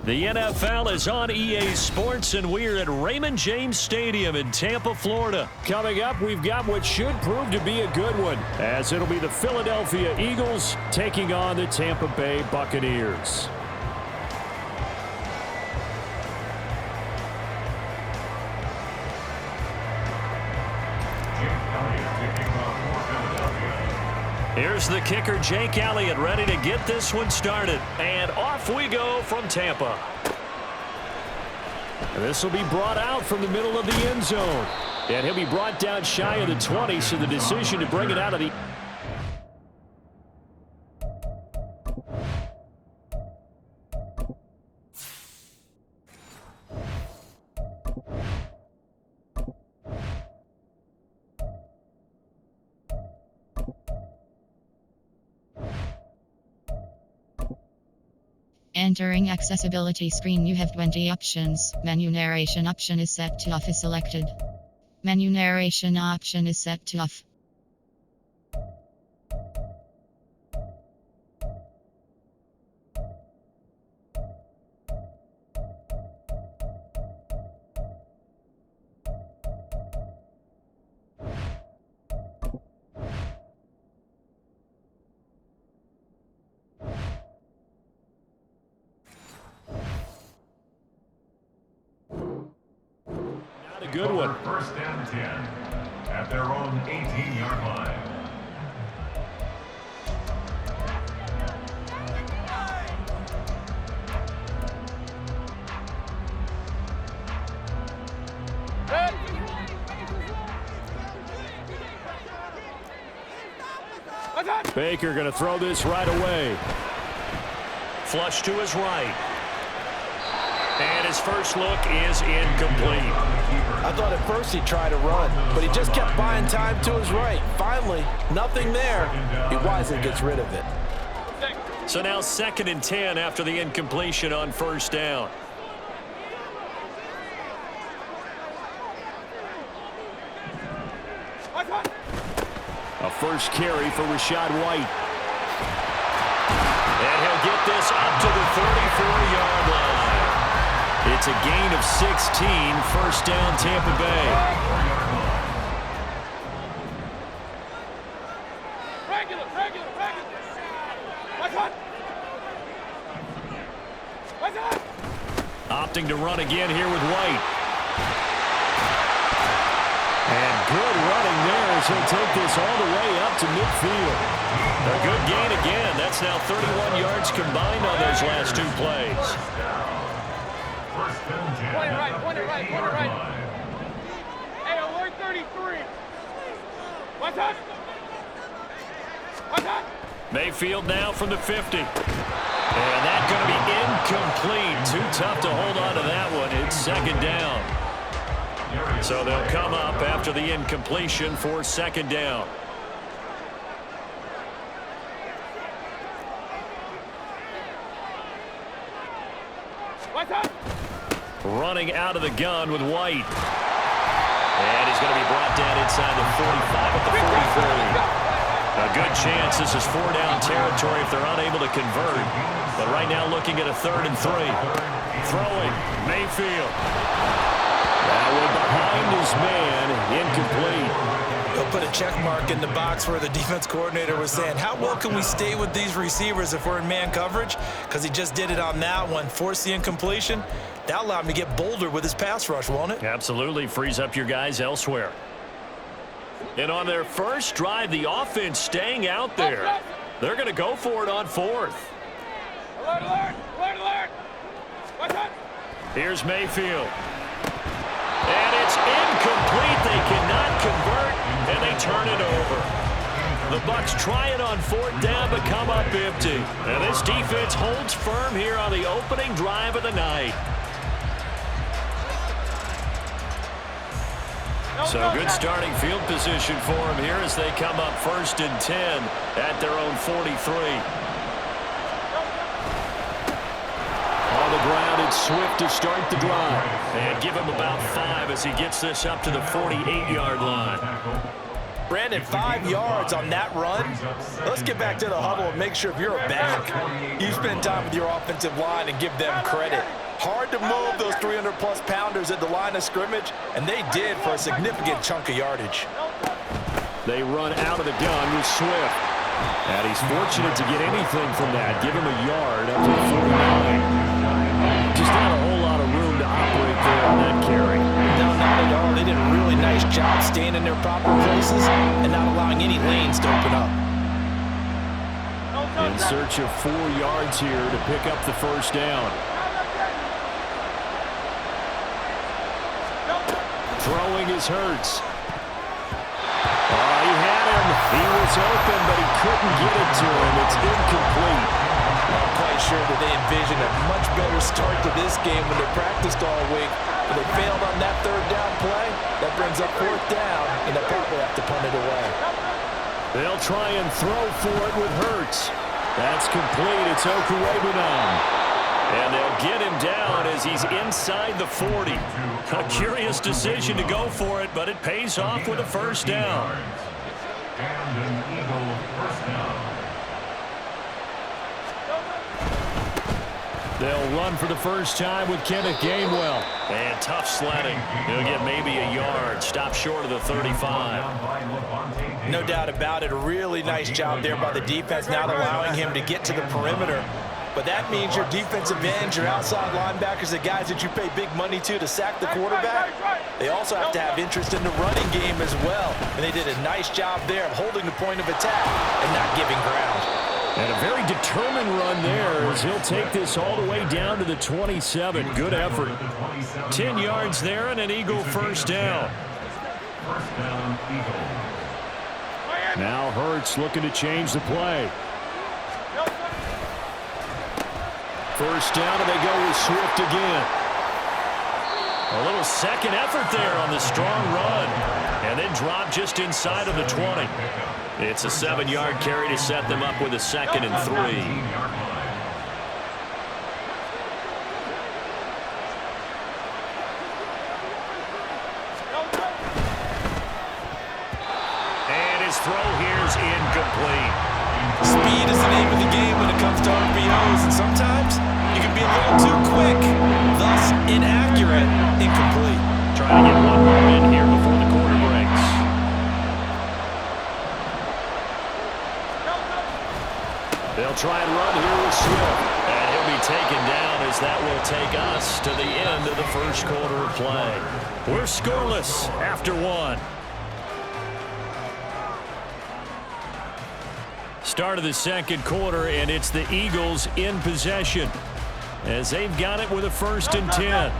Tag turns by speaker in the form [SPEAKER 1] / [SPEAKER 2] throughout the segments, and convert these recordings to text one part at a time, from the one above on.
[SPEAKER 1] The NFL is on EA Sports, and we're at Raymond James Stadium in Tampa, Florida. Coming up, we've got what should prove to be a good one, as it'll be the Philadelphia Eagles taking on the Tampa Bay Buccaneers. Here's the kicker, Jake Elliott, ready to get this one started. And off we go from Tampa. And this will be brought out from the middle of the end zone. And he'll be brought down shy of the 20, so the decision to bring it out of the...
[SPEAKER 2] Entering accessibility screen, you have 20 options. Menu narration option is set to off is selected. Menu narration option is set to off.
[SPEAKER 1] Good one.
[SPEAKER 3] First down 10 at their own 18-yard line.
[SPEAKER 1] Baker going to throw this right away. Flush to his right. And his first look is incomplete.
[SPEAKER 4] I thought at first he'd try to run, but he just kept buying time to his right. Finally, nothing there. He wisely gets rid of it.
[SPEAKER 1] So now 2nd and 10 after the incompletion on first down. A first carry for Rachaad White. And he'll get this up to the 34-yard line. It's a gain of 16, first down Tampa Bay. Opting to run again here with White. And good running there as he'll take this all the way up to midfield. A good gain again. That's now 31 yards combined on those last 2 plays.
[SPEAKER 5] Point it right. Hey, alert 33. What's up?
[SPEAKER 1] Mayfield now from the 50. And that's going to be incomplete. Too tough to hold on to that one. It's 2nd down. So they'll come up after the incompletion for 2nd down.
[SPEAKER 5] What's up?
[SPEAKER 1] Running out of the gun with White. And he's going to be brought down inside the 45 at the 43. A good chance this is 4-down territory if they're unable to convert. But right now looking at a 3rd and 3. Throwing, Mayfield. That one behind his man, incomplete.
[SPEAKER 4] He'll put a check mark in the box where the defense coordinator was saying, how well can we stay with these receivers if we're in man coverage? Because he just did it on that one, forced the incompletion. That allowed him to get bolder with his pass rush, won't it?
[SPEAKER 1] Absolutely. Frees up your guys elsewhere. And on their first drive, the offense staying out there. They're going to go for it on 4th.
[SPEAKER 5] Alert. What's up?
[SPEAKER 1] Here's Mayfield. And it's incomplete. They cannot convert, and they turn it over. The Bucs try it on 4th down, but come up empty. And this defense holds firm here on the opening drive of the night. So good starting field position for them here as they come up 1st and 10 at their own 43. On the ground, it's Swift to start the drive. And give him about 5 as he gets this up to the 48-yard line.
[SPEAKER 4] Brandon, 5 yards on that run. Let's get back to the huddle and make sure if you're a back, you spend time with your offensive line and give them credit. Hard to move those 300-plus pounders at the line of scrimmage, and they did for a significant chunk of yardage.
[SPEAKER 1] They run out of the gun with Swift. And he's fortunate to get anything from that. Give him a yard up to the 49. Just not a whole lot of room to operate there on that carry.
[SPEAKER 4] No, not at all. They did a really nice job staying in their proper places and not allowing any lanes to open up.
[SPEAKER 1] In search of 4 yards here to pick up the first down. Throwing is Hurts. He had him. He was open, but he couldn't get it to him. It's incomplete.
[SPEAKER 4] I'm quite sure that they envisioned a much better start to this game when they practiced all week. But they failed on that 3rd down play. That brings up 4th down, and they'll probably have to punt it away.
[SPEAKER 1] They'll try and throw for it with Hurts. That's complete. It's Okurebunan. And they'll get him down as he's inside the 40. A curious decision to go for it, but it pays off with a first down.
[SPEAKER 3] And an Eagle first down.
[SPEAKER 1] They'll run for the first time with Kenneth Gainwell. And tough sledding. He'll get maybe a yard. Stop short of the 35.
[SPEAKER 4] No doubt about it. A really nice job there by the defense, not allowing him to get to the perimeter. But that means your defensive ends, your outside linebackers, the guys that you pay big money to sack the quarterback, they also have to have interest in the running game as well. And they did a nice job there of holding the point of attack and not giving ground.
[SPEAKER 1] And a very determined run there as he'll take this all the way down to the 27. Good effort. 10 yards there and an Eagle first down.
[SPEAKER 3] First down, Eagle.
[SPEAKER 1] Now Hurts looking to change the play. First down, and they go with Swift again. A little second effort there on the strong run. And then drop just inside of the 20. It's a 7-yard carry to set them up with a 2nd and 3. And his throw here's incomplete.
[SPEAKER 4] Speed is the name of the game when it comes to RPOs, and sometimes you can be a little too quick, thus inaccurate, incomplete.
[SPEAKER 1] Trying to get one more in here before the quarter breaks. They'll try and run here with Swift, and he'll be taken down as that will take us to the end of the first quarter of play. We're scoreless after 1. Start of the second quarter, and it's the Eagles in possession as they've got it with a 1st and 10.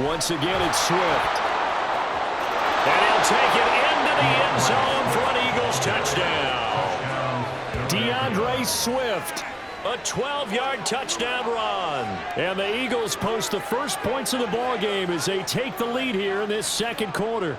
[SPEAKER 1] Once again, it's Swift. And he'll take it into the end zone for an Eagles touchdown. DeAndre Swift. A 12-yard touchdown run. And the Eagles post the first points of the ball game as they take the lead here in this second quarter.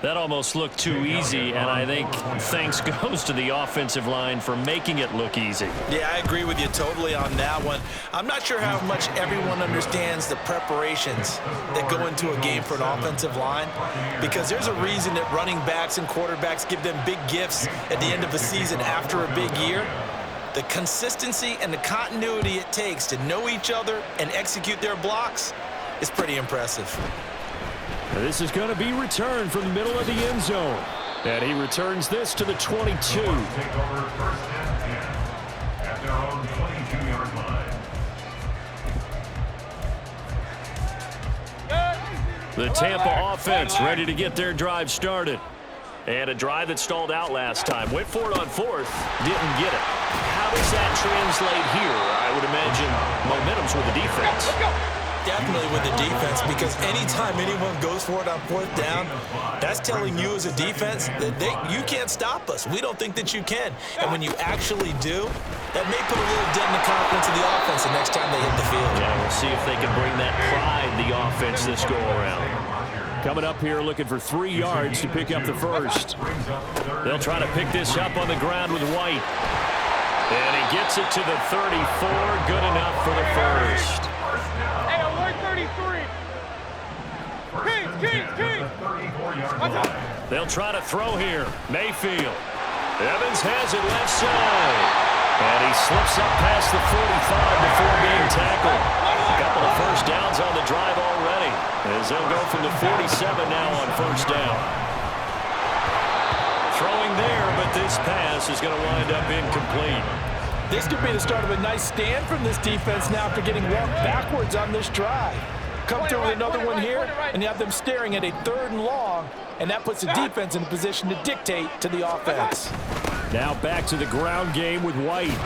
[SPEAKER 1] That almost looked too easy, and I think thanks goes to the offensive line for making it look easy.
[SPEAKER 4] Yeah, I agree with you totally on that one. I'm not sure how much everyone understands the preparations that go into a game for an offensive line, because there's a reason that running backs and quarterbacks give them big gifts at the end of a season after a big year. The consistency and the continuity it takes to know each other and execute their blocks is pretty impressive.
[SPEAKER 1] This is going to be returned from the middle of the end zone. And he returns this to the 22.
[SPEAKER 3] Take over 1st and 10 at their own 22-yard line.
[SPEAKER 1] The Tampa offense ready to get their drive started. And a drive that stalled out last time. Went for it on 4th. Didn't get it. How does that translate here? I would imagine momentum's with the defense.
[SPEAKER 4] Definitely with the defense, because anytime anyone goes for it on 4th down, that's telling you as a defense that you can't stop us. We don't think that you can. And when you actually do, that may put a little dent in the confidence of the offense the next time they hit the field.
[SPEAKER 1] Yeah, we'll see if they can bring that pride, the offense, this go around. coming up here looking for 3 yards to pick up the first. They'll try to pick this up on the ground with White. And he gets it to the 34. Good enough for the first.
[SPEAKER 5] Hey, alert 33. Kings. What's up?
[SPEAKER 1] They'll try to throw here. Mayfield. Evans has it left side. And he slips up past the 45 before being tackled. A couple of first downs on the drive already, as they'll go from the 47 now on first down. Throwing there, but this pass is going to wind up incomplete.
[SPEAKER 4] This could be the start of a nice stand from this defense now after getting walked backwards on this drive. Come through with another one here, and you have them staring at a 3rd and long, and that puts the defense in a position to dictate to the offense.
[SPEAKER 1] Now back to the ground game with White.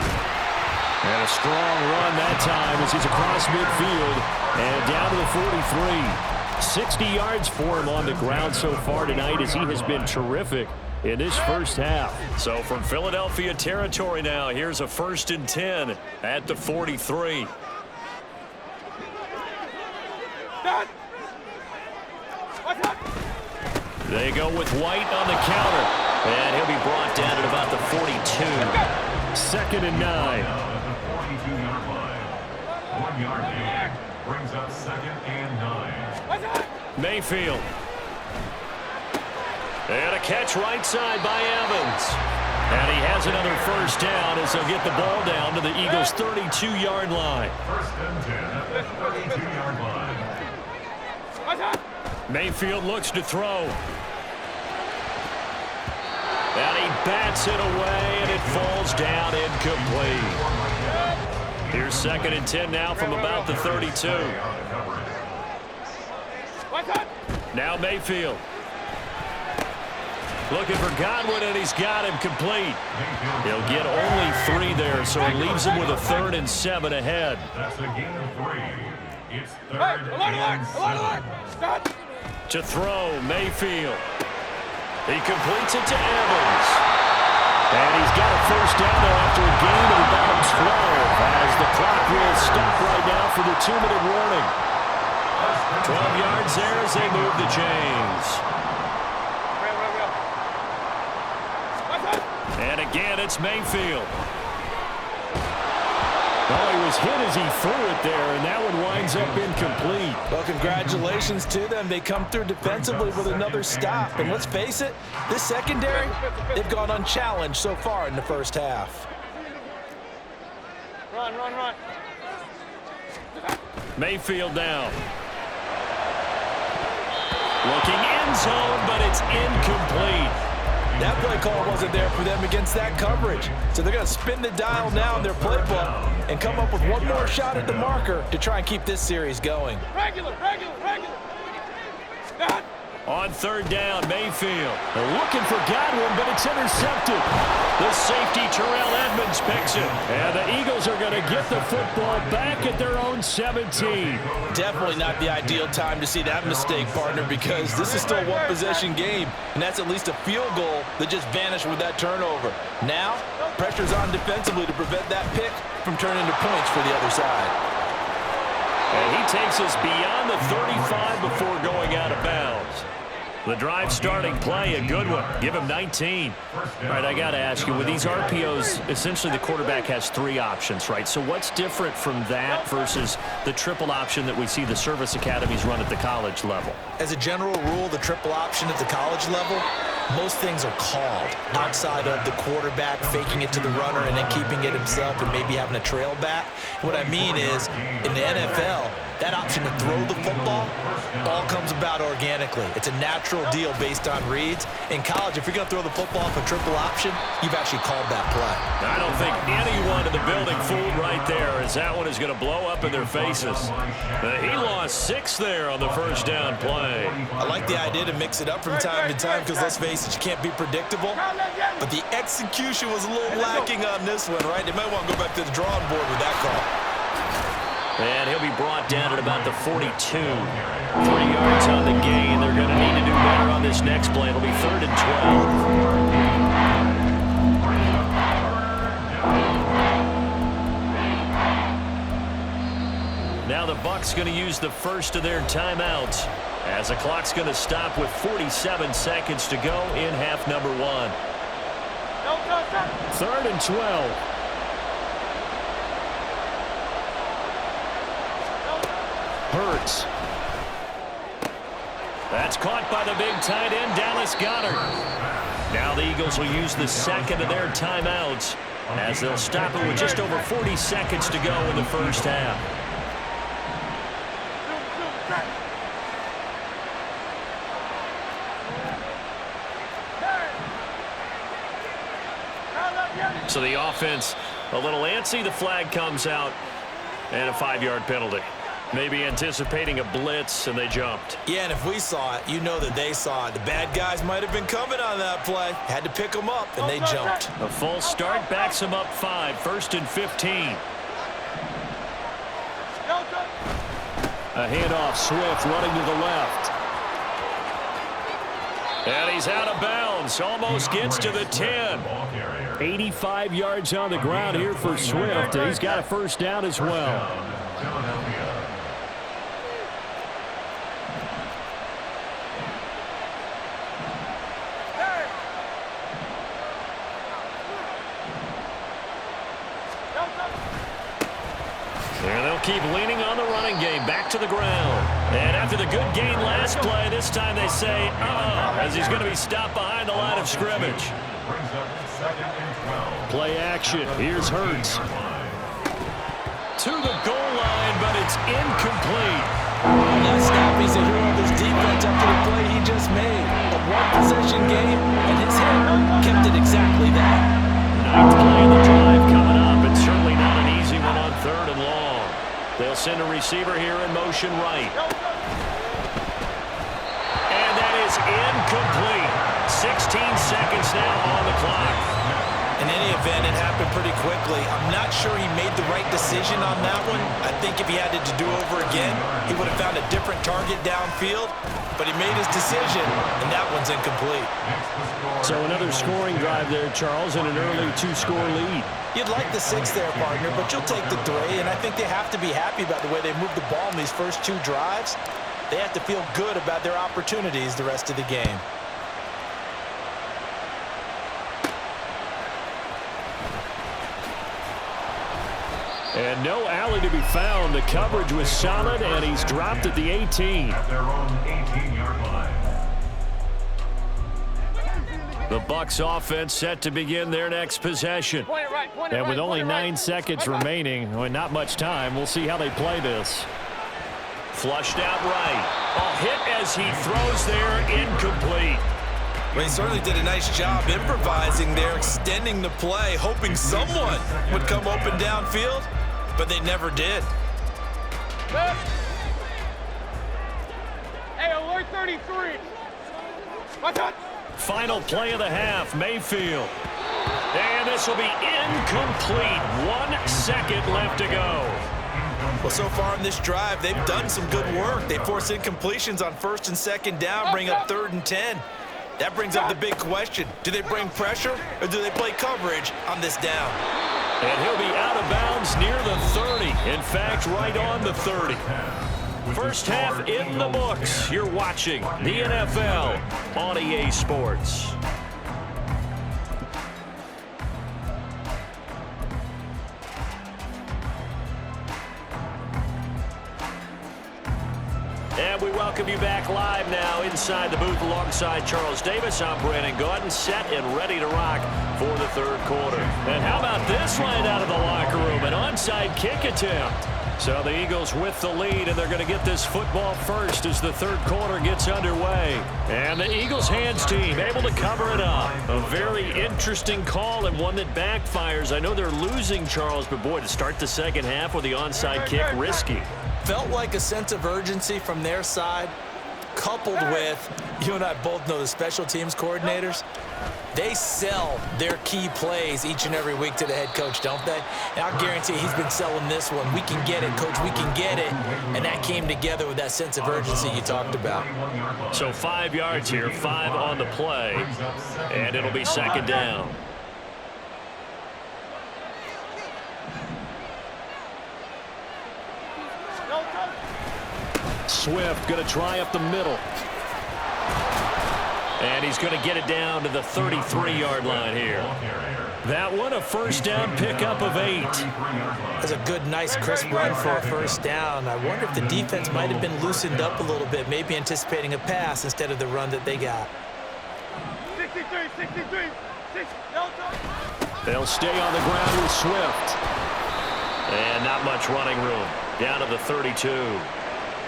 [SPEAKER 1] And a strong run that time as he's across midfield and down to the 43. 60 yards for him on the ground so far tonight as he has been terrific in this first half. So from Philadelphia territory now, here's a 1st and 10 at the 43. They go with White on the counter, and he'll be brought down at about the 42. 2nd and 9.
[SPEAKER 3] At the 42-yard line. 1 yard gain brings up 2nd and 9.
[SPEAKER 1] Mayfield. And a catch right side by Evans. And he has another first down as they'll get the ball down to the Eagles' 32-yard line.
[SPEAKER 3] 1st and 10 at the 32-yard line.
[SPEAKER 1] Mayfield looks to throw. And he bats it away, and it falls down incomplete. Here's 2nd and 10 now from about the 32. Now Mayfield. Looking for Godwin, and he's got him complete. He'll get only 3 there, so it leaves him with a 3rd and 7 ahead.
[SPEAKER 3] That's a gain of 3. It's 3rd and 7.
[SPEAKER 1] To throw, Mayfield. He completes it to Evans. And he's got a first down there after a gain of about 12 as the clock will stop right now for the 2-minute warning. 12 yards there as they move the chains. And again, it's Mayfield. Oh, he was hit as he threw it there, and that one winds up incomplete.
[SPEAKER 4] Well, congratulations to them. They come through defensively with another stop. And let's face it, this secondary, they've gone unchallenged so far in the first half.
[SPEAKER 5] Run.
[SPEAKER 1] Mayfield down. Looking end zone, but it's incomplete.
[SPEAKER 4] That play call wasn't there for them against that coverage. So they're going to spin the dial now in their playbook and come up with one more shot at the marker to try and keep this series going.
[SPEAKER 5] Regular.
[SPEAKER 1] On 3rd down, Mayfield. They're looking for Godwin, but it's intercepted. The safety, Terrell Edmonds, picks it. And the Eagles are going to get the football back at their own 17.
[SPEAKER 4] Definitely not the ideal time to see that mistake, partner, because this is still a one-possession game, and that's at least a field goal that just vanished with that turnover. Now, pressure's on defensively to prevent that pick from turning into points for the other side.
[SPEAKER 1] And he takes us beyond the 35 before going out of bounds. The drive starting play, a good one. Give him 19. All right, I got to ask you, with these RPOs, essentially the quarterback has 3 options, right? So what's different from that versus the triple option that we see the service academies run at the college level?
[SPEAKER 4] As a general rule, the triple option at the college level, most things are called outside of the quarterback faking it to the runner and then keeping it himself and maybe having a trail back. What I mean is, in the NFL, that option to throw the football all comes about organically. It's a natural deal based on reads. In college, if you're going to throw the football off a triple option, you've actually called that play.
[SPEAKER 1] I don't think anyone in the building fooled right there, as that one is going to blow up in their faces. He lost 6 there on the first down play.
[SPEAKER 4] I like the idea to mix it up from time to time because, let's face it, you can't be predictable. But the execution was a little lacking on this one, right? They might want to go back to the drawing board with that call.
[SPEAKER 1] And he'll be brought down at about the 42. 3 yards on the gain. They're going to need to do better on this next play. It'll be 3rd and 12. Now the Bucs going to use the first of their timeouts. As the clock's going to stop with 47 seconds to go in half number 1. 3rd and 12. Hurts. That's caught by the big tight end, Dallas Goedert. Now the Eagles will use the second of their timeouts as they'll stop it with just over 40 seconds to go in the first half. So the offense a little antsy. The flag comes out and a 5-yard penalty. Maybe anticipating a blitz, and they jumped.
[SPEAKER 4] Yeah, and if we saw it, you know that they saw it. The bad guys might have been coming on that play. Had to pick them up, and they jumped.
[SPEAKER 1] A false start backs them up 5. 1st and 15. A handoff, Swift running to the left. And he's out of bounds. Almost gets to the 10. 85 yards on the ground here for Swift. He's got a first down as well. And they'll keep leaning on the running game. Back to the ground. And after the good gain last play, this time they say, as he's going to be stopped behind the line of scrimmage. Play action. Here's Hurts. To the goal line, but it's incomplete.
[SPEAKER 4] That stop, he's a hero of his defense after the play he just made. A one-possession game, and his head kept it exactly that.
[SPEAKER 1] 9th play of the drive coming up. It's certainly not an easy one on 3rd and long. They'll send a receiver here in motion right. And that is incomplete. 16 seconds now on the clock.
[SPEAKER 4] In any event, it happened pretty quickly. I'm not sure he made the right decision on that one. I think if he had it to do over again, he would have found a different target downfield. But he made his decision, and that one's incomplete.
[SPEAKER 1] So another scoring drive there, Charles, and an early 2-score lead.
[SPEAKER 4] You'd like the 6 there, partner, but you'll take the 3, and I think they have to be happy about the way they moved the ball in these first 2 drives. They have to feel good about their opportunities the rest of the game.
[SPEAKER 1] And no alley to be found. The coverage was solid, and he's dropped at the 18.
[SPEAKER 3] At their own 18-yard line.
[SPEAKER 1] The Bucs offense set to begin their next possession. And with only 9 seconds remaining, not much time, we'll see how they play this. Flushed out right. A hit as he throws there, incomplete.
[SPEAKER 4] Well, he certainly did a nice job improvising there, extending the play, hoping someone would come open downfield, but they never did.
[SPEAKER 5] Hey, alert 33. Watch out.
[SPEAKER 1] Final play of the half, Mayfield. And this will be incomplete. 1 second left to go.
[SPEAKER 4] Well, so far in this drive, they've done some good work. They force incompletions on 1st and 2nd down, bring up 3rd and 10. That brings up the big question. Do they bring pressure or do they play coverage on this down?
[SPEAKER 1] And he'll be out of bounds near the 30. In fact, right on the 30. First half in the books. You're watching the NFL on EA Sports. And we welcome you back live now inside the booth alongside Charles Davis. I'm Brandon Gaudin, set and ready to rock for the 3rd quarter. And how about this line out of the locker room? An onside kick attempt. So the Eagles with the lead, and they're going to get this football first as the 3rd quarter gets underway. And the Eagles hands team able to cover it up. A very interesting call and one that backfires. I know they're losing, Charles, but boy, to start the 2nd half with the onside kick, risky.
[SPEAKER 4] Felt like a sense of urgency from their side, coupled with, you and I both know the special teams coordinators, they sell their key plays each and every week to the head coach, don't they? And I'll guarantee he's been selling this one. We can get it, coach, we can get it. And that came together with that sense of urgency you talked about.
[SPEAKER 1] So 5 yards here, 5 on the play, and it'll be 2nd down. Swift, going to try up the middle. And he's going to get it down to the 33-yard line here. That one, a first down pickup of 8.
[SPEAKER 4] That's a good, nice, crisp run for a first down. I wonder if the defense might have been loosened up a little bit, maybe anticipating a pass instead of the run that they got.
[SPEAKER 5] 63.
[SPEAKER 1] They'll stay on the ground with Swift. And not much running room. Down to the 32.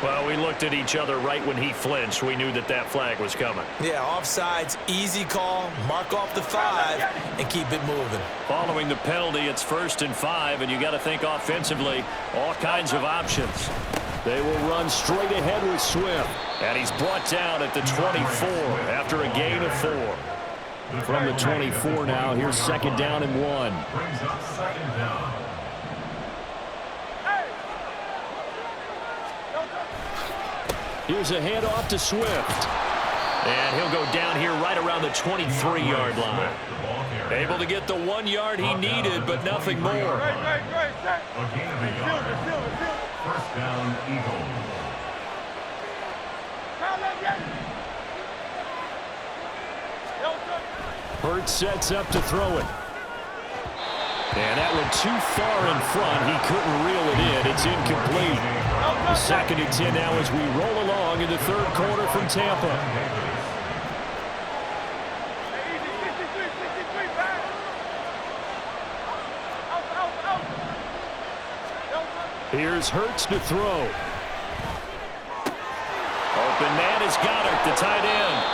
[SPEAKER 1] Well, we looked at each other right when he flinched. We knew that that flag was coming.
[SPEAKER 4] Yeah, offsides, easy call, mark off the 5, and keep it moving.
[SPEAKER 1] Following the penalty, it's 1st and 5, and you got to think offensively, all kinds of options. They will run straight ahead with Swift. And he's brought down at the 24 after a gain of 4. From the 24 now, here's 2nd down and 1.
[SPEAKER 3] Brings up 2nd down.
[SPEAKER 1] Here's a handoff to Swift. And he'll go down here right around the 23-yard line. Able to get the 1 yard he needed, but nothing more.
[SPEAKER 3] First down, Eagles.
[SPEAKER 1] Hurts sets up to throw it. And that went too far in front. He couldn't reel it in. It's incomplete. 2nd and 10 now as we roll along in the 3rd quarter from Tampa. Here's Hurts to throw. Open man is Goddard, the tight end.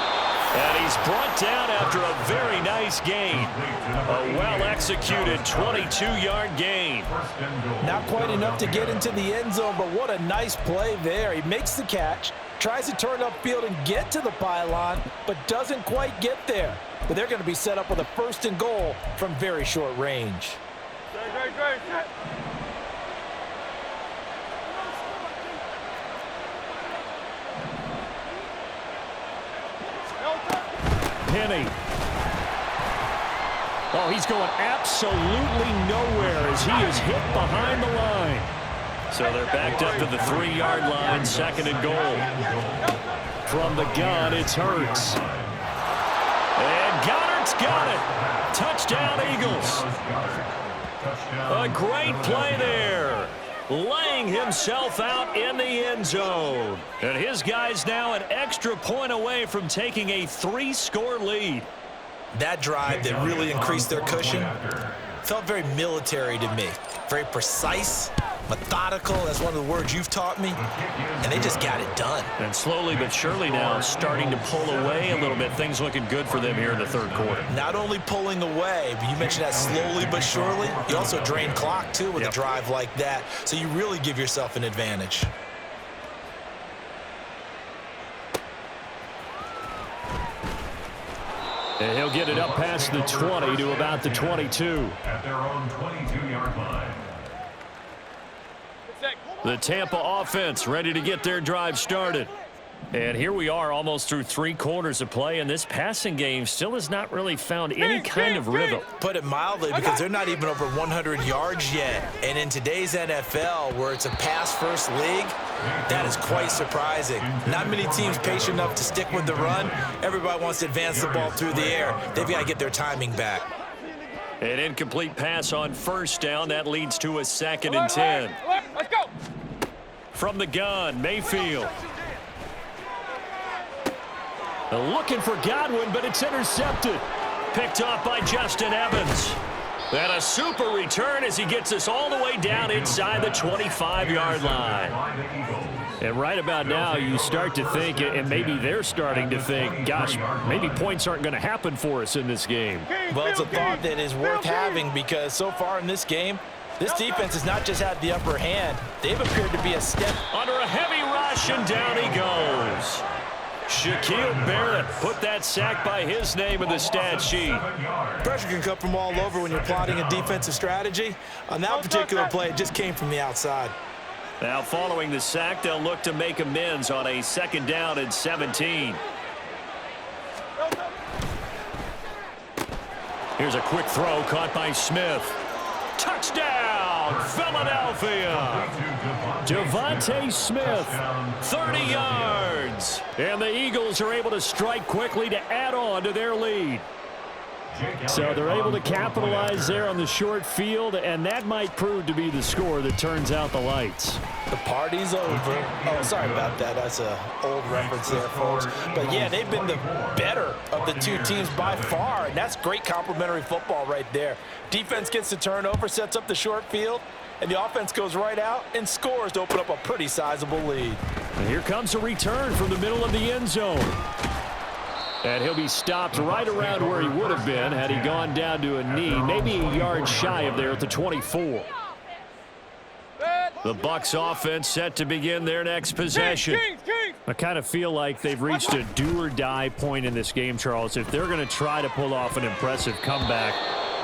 [SPEAKER 1] And he's brought down after a very nice gain. A well-executed 22-yard gain.
[SPEAKER 4] Not quite enough to get into the end zone, but what a nice play there. He makes the catch, tries to turn upfield and get to the pylon, but doesn't quite get there. But they're going to be set up with a 1st and goal from very short range.
[SPEAKER 1] Penny. Oh, he's going absolutely nowhere as he is hit behind the line. So they're backed up to the 3-yard line, 2nd and goal. From the gun, it's Hurts. And Goddard's got it. Touchdown, Eagles. A great play there. Laying himself out in the end zone. And his guys now an extra point away from taking a 3-score lead.
[SPEAKER 4] That drive that really increased their cushion felt very military to me. Very precise, methodical. That's one of the words you've taught me. And they just got it done.
[SPEAKER 1] And slowly but surely now starting to pull away a little bit. Things looking good for them here in the 3rd quarter.
[SPEAKER 4] Not only pulling away, but you mentioned that slowly but surely. You also drain clock, too, with a drive like that. So you really give yourself an advantage.
[SPEAKER 1] And he'll get it up past the 20 to about the 22.
[SPEAKER 3] At their own 22-yard line.
[SPEAKER 1] The Tampa offense ready to get their drive started. And here we are almost through 3 quarters of play, and this passing game still has not really found any kind of rhythm.
[SPEAKER 4] Put it mildly, because they're not even over 100 yards yet. And in today's NFL, where it's a pass-first league, that is quite surprising. Not many teams patient enough to stick with the run. Everybody wants to advance the ball through the air. They've got to get their timing back.
[SPEAKER 1] An incomplete pass on 1st down. That leads to a 2nd and 10.
[SPEAKER 5] Let's go.
[SPEAKER 1] From the gun, Mayfield. Looking for Godwin, but it's intercepted. Picked off by Justin Evans. And a super return as he gets us all the way down inside the 25-yard line. And right about now, you start to think, and maybe they're starting to think, gosh, maybe points aren't going to happen for us in this game.
[SPEAKER 4] Well, it's a thought that is worth having, because so far in this game, this defense has not just had the upper hand. They've appeared to be a step
[SPEAKER 1] under a heavy rush, and down he goes. Shaquille Barrett put that sack by his name in the stat sheet.
[SPEAKER 4] Pressure can come from all over when you're plotting a defensive strategy. On that particular play, it just came from the outside.
[SPEAKER 1] Now following the sack, they'll look to make amends on a 2nd down and 17. Here's a quick throw caught by Smith. Touchdown, Philadelphia! Devontae Smith, 30 yards. And the Eagles are able to strike quickly to add on to their lead. So they're able to capitalize there on the short field, and that might prove to be the score that turns out the lights.
[SPEAKER 4] The party's over. Oh, sorry about that. That's an old reference there, folks. But, yeah, they've been the better of the two teams by far, and that's great complementary football right there. Defense gets the turnover, sets up the short field, and the offense goes right out and scores to open up a pretty sizable lead.
[SPEAKER 1] And here comes a return from the middle of the end zone. And he'll be stopped right around where he would have been had he gone down to a knee, maybe a yard shy of there at the 24. The Bucs offense set to begin their next possession. I kind of feel like they've reached a do-or-die point in this game, Charles. If they're going to try to pull off an impressive comeback,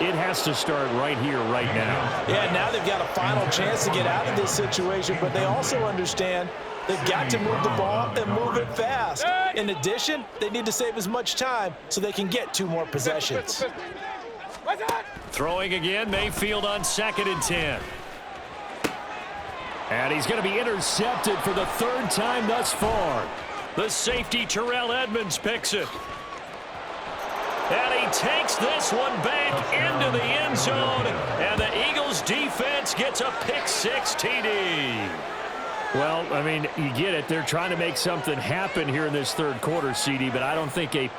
[SPEAKER 1] it has to start right here, right now.
[SPEAKER 4] Yeah, now they've got a final chance to get out of this situation, but they also understand they've got to move the ball and move it fast. In addition, they need to save as much time so they can get 2 more possessions.
[SPEAKER 1] Throwing again, Mayfield on 2nd and 10. And he's going to be intercepted for the 3rd time thus far. The safety, Terrell Edmonds, picks it. And he takes this one back into the end zone. And the Eagles defense gets a pick-6 TD. Well, I mean, you get it. They're trying to make something happen here in this 3rd quarter, CD, but I don't think a